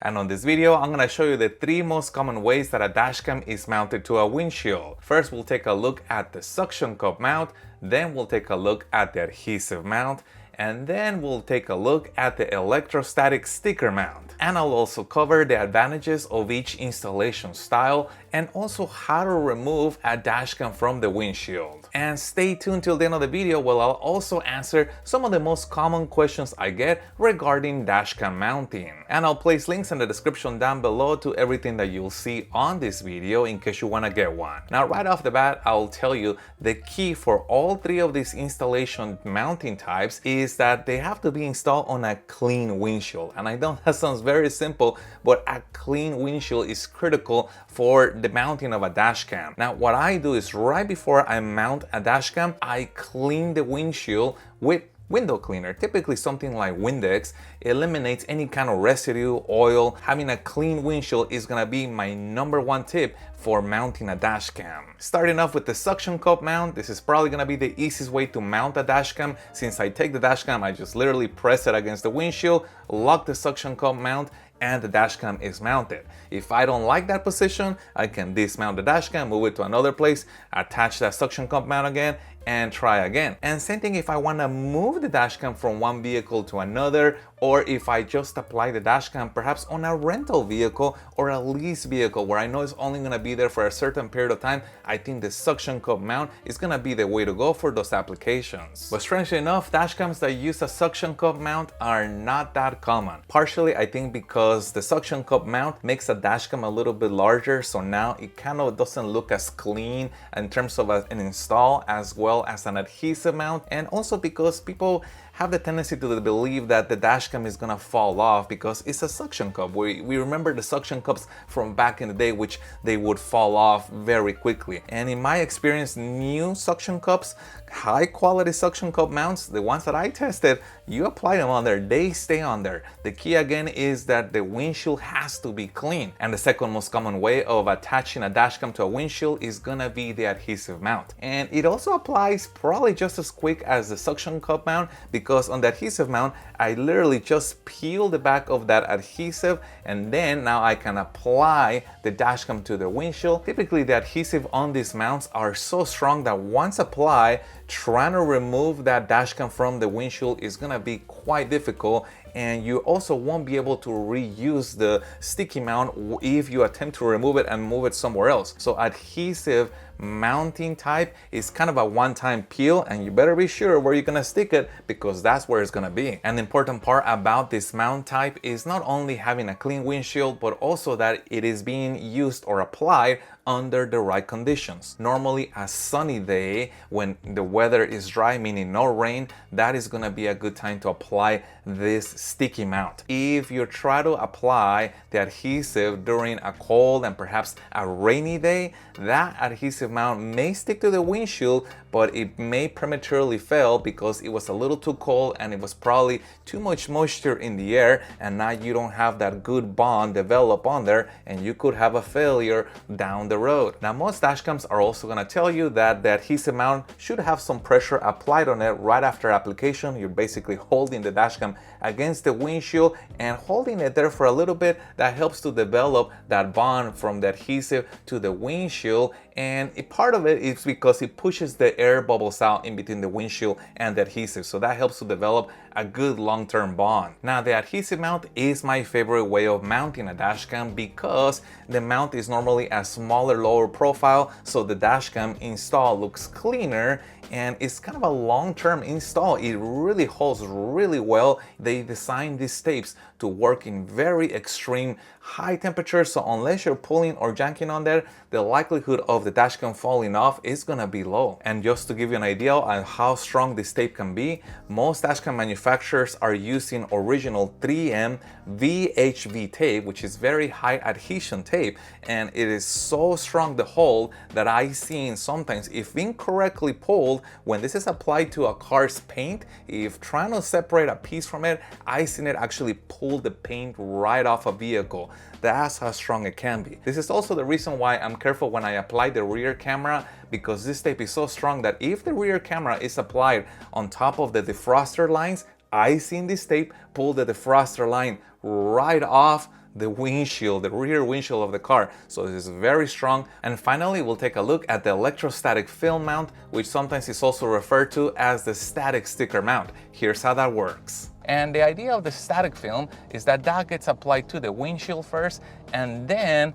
And on this video, I'm going to show you the 3 most common ways that a dash cam is mounted to a windshield. First, we'll take a look at the suction cup mount, then we'll take a look at the adhesive mount, and then we'll take a look at the electrostatic sticker mount. And I'll also cover the advantages of each installation style and also how to remove a dash cam from the windshield. And stay tuned till the end of the video where I'll also answer some of the most common questions I get regarding dash cam mounting. And I'll place links in the description down below to everything that you'll see on this video in case you want to get one. Now right off the bat, I'll tell you the key for all 3 of these installation mounting types is that they have to be installed on a clean windshield. And I know that sounds very simple, but a clean windshield is critical for the mounting of a dash cam. Now what I do is right before I mount a dash cam, I clean the windshield with window cleaner, typically something like Windex. Eliminates any kind of residue, oil. Having a clean windshield is gonna be my #1 tip for mounting a dash cam. Starting off with the suction cup mount, this is probably gonna be the easiest way to mount a dash cam. Since I take the dash cam, I just literally press it against the windshield, lock the suction cup mount, and the dash cam is mounted. If I don't like that position, I can dismount the dash cam, move it to another place, attach that suction cup mount again, and try again. And same thing if I want to move the dash cam from one vehicle to another, or if I just apply the dash cam perhaps on a rental vehicle or a lease vehicle where I know it's only going to be there for a certain period of time, I think the suction cup mount is going to be the way to go for those applications. But strangely enough, dash cams that use a suction cup mount are not that common. Partially I think because the suction cup mount makes a dash cam a little bit larger, so now it kind of doesn't look as clean in terms of an install as well as an adhesive mount, and also because people have the tendency to believe that the dash cam is gonna fall off because it's a suction cup. We remember the suction cups from back in the day, which they would fall off very quickly. And in my experience, new suction cups, high quality suction cup mounts, the ones that I tested, you apply them on there, they stay on there. The key again is that the windshield has to be clean. And the second most common way of attaching a dash cam to a windshield is gonna be the adhesive mount. And it also applies probably just as quick as the suction cup mount, because on the adhesive mount, I literally just peel the back of that adhesive and then now I can apply the dash cam to the windshield. Typically the adhesive on these mounts are so strong that once applied, trying to remove that dash cam from the windshield is gonna be quite difficult, and you also won't be able to reuse the sticky mount if you attempt to remove it and move it somewhere else. So adhesive mounting type is kind of a one-time peel, and you better be sure where you're gonna stick it because that's where it's gonna be. And the important part about this mount type is not only having a clean windshield, but also that it is being used or applied under the right conditions. Normally a sunny day when the weather is dry, meaning no rain, that is gonna be a good time to apply this sticky mount. If you try to apply the adhesive during a cold and perhaps a rainy day, that adhesive mount may stick to the windshield, but it may prematurely fail because it was a little too cold and it was probably too much moisture in the air, and now you don't have that good bond develop on there and you could have a failure down the road. Now most dash cams are also going to tell you that the adhesive mount should have some pressure applied on it right after application. You're basically holding the dash cam against the windshield and holding it there for a little bit. That helps to develop that bond from the adhesive to the windshield, and part of it is because it pushes the air bubbles out in between the windshield and the adhesive, so that helps to develop a good long-term bond. Now the adhesive mount is my favorite way of mounting a dash cam because the mount is normally a smaller, lower profile, so the dash cam install looks cleaner and it's kind of a long-term install. It really holds really well. They designed these tapes to work in very extreme high temperatures, so unless you're pulling or janking on there, the likelihood of the dash cam falling off is gonna be low. And just to give you an idea on how strong this tape can be, most dash cam manufacturers are using original 3M VHB tape, which is very high adhesion tape, and it is so strong the hold that I've seen sometimes, if incorrectly pulled, when this is applied to a car's paint, if trying to separate a piece from it, I've seen it actually pull the paint right off a vehicle. That's how strong it can be. This is also the reason why I'm careful when I apply the rear camera, because this tape is so strong that if the rear camera is applied on top of the defroster lines, I've seen this tape pull the defroster line right off the windshield, the rear windshield of the car. So this is very strong. And finally, we'll take a look at the electrostatic film mount, which sometimes is also referred to as the static sticker mount. Here's how that works. And the idea of the static film is that that gets applied to the windshield first, and then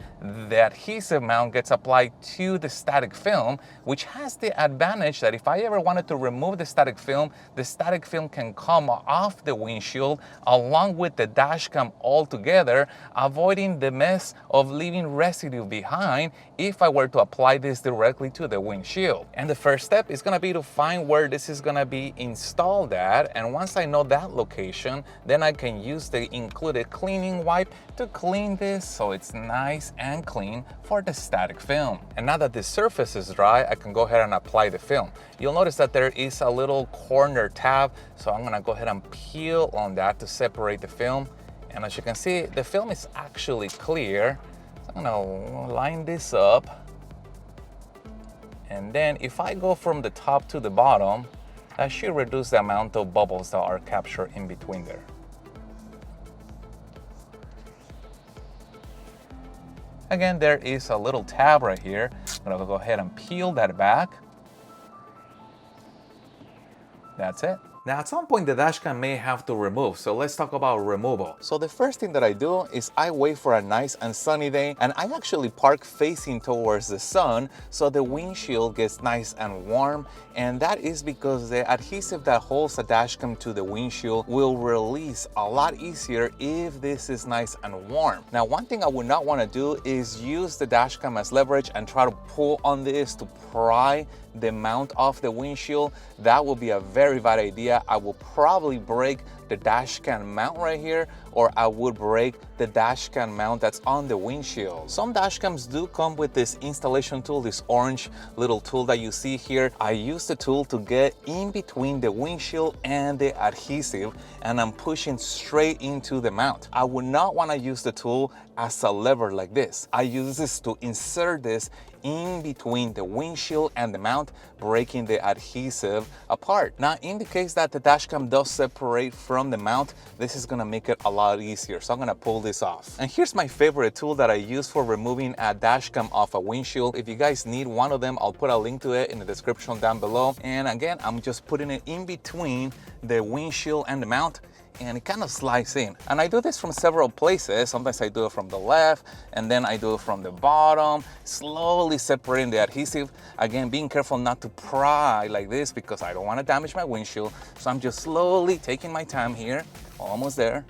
the adhesive mount gets applied to the static film, which has the advantage that if I ever wanted to remove the static film can come off the windshield along with the dash cam altogether, avoiding the mess of leaving residue behind if I were to apply this directly to the windshield. And the first step is gonna be to find where this is gonna be installed at, and once I know that location, then I can use the included cleaning wipe to clean this so it's nice and clean for the static film. And now that the surface is dry, I can go ahead and apply the film. You'll notice that there is a little corner tab, so I'm gonna go ahead and peel on that to separate the film. And as you can see, the film is actually clear. So I'm gonna line this up. And then if I go from the top to the bottom, that should reduce the amount of bubbles that are captured in between there. Again, there is a little tab right here. I'm gonna go ahead and peel that back. That's it. Now at some point the dash cam may have to remove, so let's talk about removal. So the first thing that I do is I wait for a nice and sunny day, and I actually park facing towards the sun so the windshield gets nice and warm, and that is because the adhesive that holds the dash cam to the windshield will release a lot easier if this is nice and warm. Now one thing I would not want to do is use the dash cam as leverage and try to pull on this to pry the mount off the windshield. That will be a very bad idea. I will probably break the dash cam mount right here, or I would break the dash cam mount that's on the windshield. Some dash cams do come with this installation tool, this orange little tool that you see here. I use the tool to get in between the windshield and the adhesive, and I'm pushing straight into the mount. I would not want to use the tool as a lever like this. I use this to insert this in between the windshield and the mount, breaking the adhesive apart. Now, in the case that the dash cam does separate from the mount, this is gonna make it a lot easier. So I'm gonna pull this off. And here's my favorite tool that I use for removing a dash cam off a windshield. If you guys need one of them, I'll put a link to it in the description down below. And again, I'm just putting it in between the windshield and the mount, and it kind of slides in. And I do this from several places. Sometimes I do it from the left, and then I do it from the bottom, slowly separating the adhesive. Again, being careful not to pry like this because I don't want to damage my windshield. So I'm just slowly taking my time here, almost there.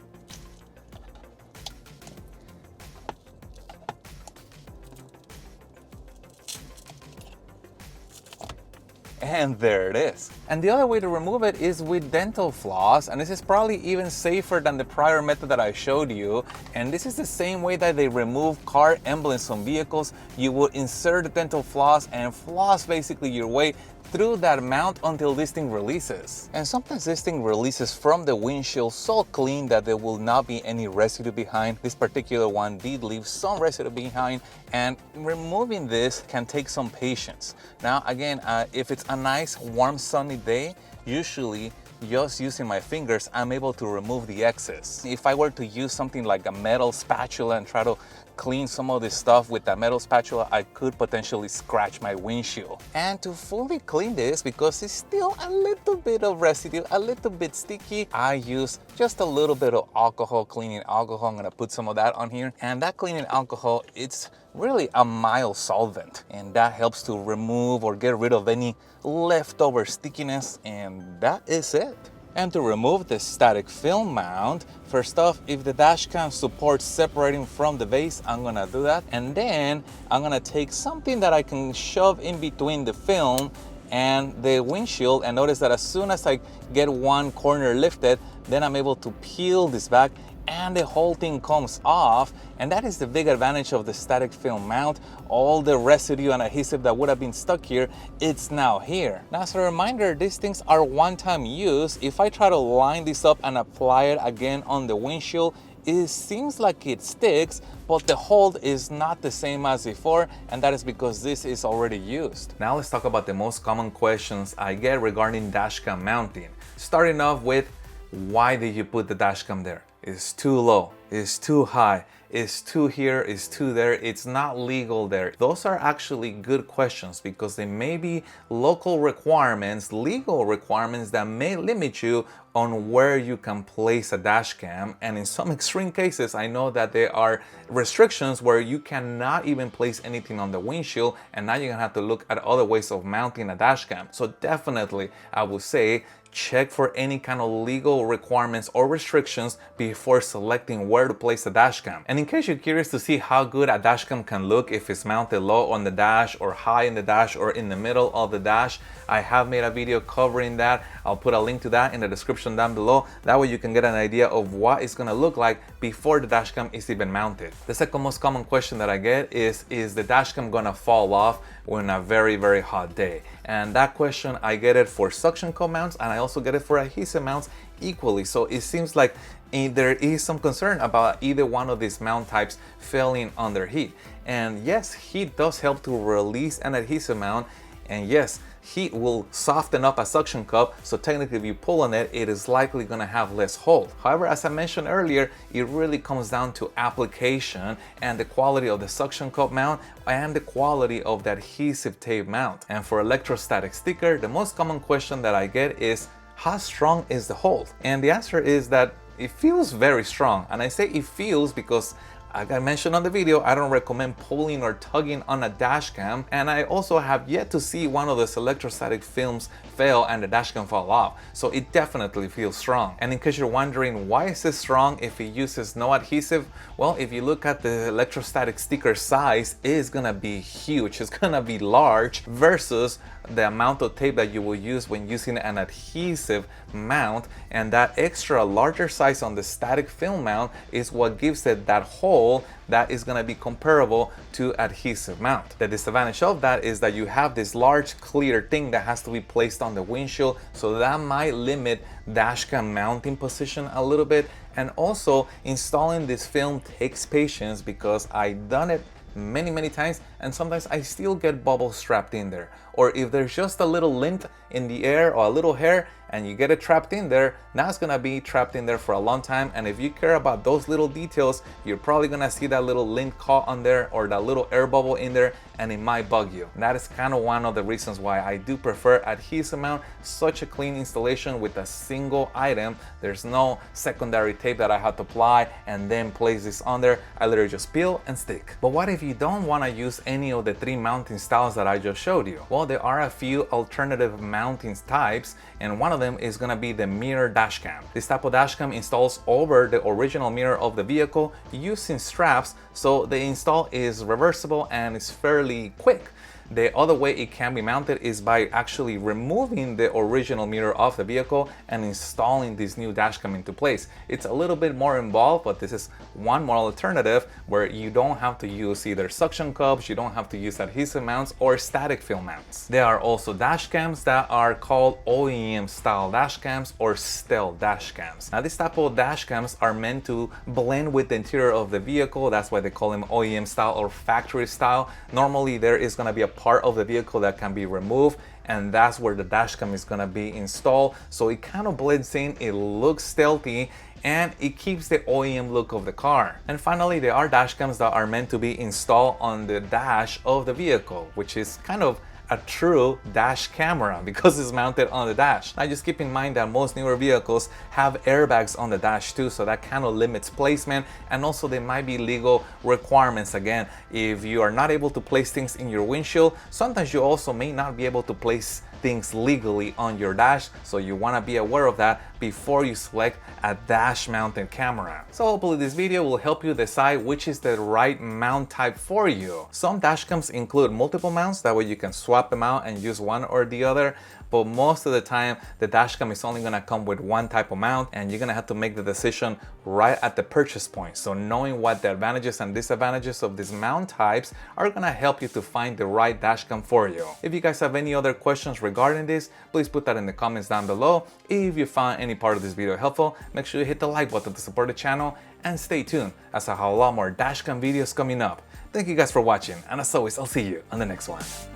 And there it is. And the other way to remove it is with dental floss, and this is probably even safer than the prior method that I showed you. And this is the same way that they remove car emblems from vehicles. You would insert the dental floss and floss basically your way through that mount until this thing releases. And sometimes this thing releases from the windshield so clean that there will not be any residue behind. This particular one did leave some residue behind, and removing this can take some patience. Now again, if it's a nice warm sunny day, usually just using my fingers, I'm able to remove the excess. If I were to use something like a metal spatula and try to clean some of this stuff with that metal spatula, I could potentially scratch my windshield. And to fully clean this, because it's still a little bit of residue, a little bit sticky, I use just a little bit of alcohol, cleaning alcohol. I'm gonna put some of that on here. And that cleaning alcohol, it's really a mild solvent, and that helps to remove or get rid of any leftover stickiness, and that is it. And to remove the static film mount, first off, if the dash cam supports separating from the base, I'm gonna do that. And then I'm gonna take something that I can shove in between the film and the windshield, and notice that as soon as I get one corner lifted, then I'm able to peel this back and the whole thing comes off. And that is the big advantage of the static film mount. All the residue and adhesive that would have been stuck here, it's now here. Now, as a reminder, these things are one-time use. If I try to line this up and apply it again on the windshield, it seems like it sticks, but the hold is not the same as before, and that is because this is already used. Now let's talk about the most common questions I get regarding dashcam mounting. Starting off with, why did you put the dashcam there? It's too low. is too high, is too here, is too there, it's not legal there? Those are actually good questions because they may be local requirements, legal requirements that may limit you on where you can place a dash cam. And in some extreme cases, I know that there are restrictions where you cannot even place anything on the windshield, and now you're gonna have to look at other ways of mounting a dash cam. So definitely, I would say, check for any kind of legal requirements or restrictions before selecting where to place the dash cam. And in case you're curious to see how good a dash cam can look if it's mounted low on the dash or high in the dash or in the middle of the dash, I have made a video covering that. I'll put a link to that in the description down below. That way you can get an idea of what it's gonna look like before the dash cam is even mounted. The second most common question that I get is the dash cam gonna fall off on a very, very hot day? And that question, I get it for suction cup mounts, and I also get it for adhesive mounts equally. So it seems like there is some concern about either one of these mount types failing under heat. And yes, heat does help to release an adhesive mount, and yes, heat will soften up a suction cup, so technically if you pull on it, it is likely going to have less hold. However, as I mentioned earlier, it really comes down to application and the quality of the suction cup mount and the quality of the adhesive tape mount. And for electrostatic sticker, the most common question that I get is, how strong is the hold? And the answer is that it feels very strong. And I say it feels because, like I mentioned on the video, I don't recommend pulling or tugging on a dash cam, and I also have yet to see one of those electrostatic films fail and the dash cam fall off. So it definitely feels strong. And in case you're wondering why is it strong if it uses no adhesive, well, if you look at the electrostatic sticker size, it's gonna be huge. It's gonna be large versus the amount of tape that you will use when using an adhesive mount, and that extra larger size on the static film mount is what gives it that hole that is going to be comparable to adhesive mount. The disadvantage of that is that you have this large clear thing that has to be placed on the windshield, so that might limit dash cam mounting position a little bit. And also, installing this film takes patience because I've done it many times, and sometimes I still get bubbles trapped in there. Or if there's just a little lint in the air or a little hair and you get it trapped in there, now it's gonna be trapped in there for a long time. And if you care about those little details, you're probably gonna see that little lint caught on there or that little air bubble in there, and it might bug you. And that is kind of one of the reasons why I do prefer adhesive mount. Such a clean installation with a single item. There's no secondary tape that I have to apply and then place this on there. I literally just peel and stick. But what if you don't want to use any of the three mounting styles that I just showed you? Well, there are a few alternative mounting types, and one of them is going to be the mirror dash cam. This type of dash cam installs over the original mirror of the vehicle using straps, so the install is reversible and it's fairly quick. The other way it can be mounted is by actually removing the original mirror off the vehicle and installing this new dash cam into place. It's a little bit more involved, but this is one more alternative where you don't have to use either suction cups, you don't have to use adhesive mounts or static film mounts. There are also dash cams that are called OEM style dash cams or stealth dash cams. Now, this type of dash cams are meant to blend with the interior of the vehicle. That's why they call them OEM style or factory style. Normally, there is going to be a part of the vehicle that can be removed, and that's where the dash cam is going to be installed. So it kind of blends in, it looks stealthy, and it keeps the OEM look of the car. And finally, there are dash cams that are meant to be installed on the dash of the vehicle, which is kind of a true dash camera because it's mounted on the dash. Now, just keep in mind that most newer vehicles have airbags on the dash too, so that kind of limits placement, and also there might be legal requirements. Again, if you are not able to place things in your windshield, sometimes you also may not be able to place things legally on your dash, so you want to be aware of that before you select a dash mounted camera. So hopefully this video will help you decide which is the right mount type for you. Some dash cams include multiple mounts, that way you can swap them out and use one or the other, but most of the time the dash cam is only going to come with one type of mount, and you're going to have to make the decision right at the purchase point. So knowing what the advantages and disadvantages of these mount types are going to help you to find the right dash cam for you. If you guys have any other questions regarding this, please put that in the comments down below. If you found any part of this video helpful, make sure you hit the like button to support the channel, and stay tuned as I have a lot more dash cam videos coming up. Thank you guys for watching, and as always, I'll see you on the next one.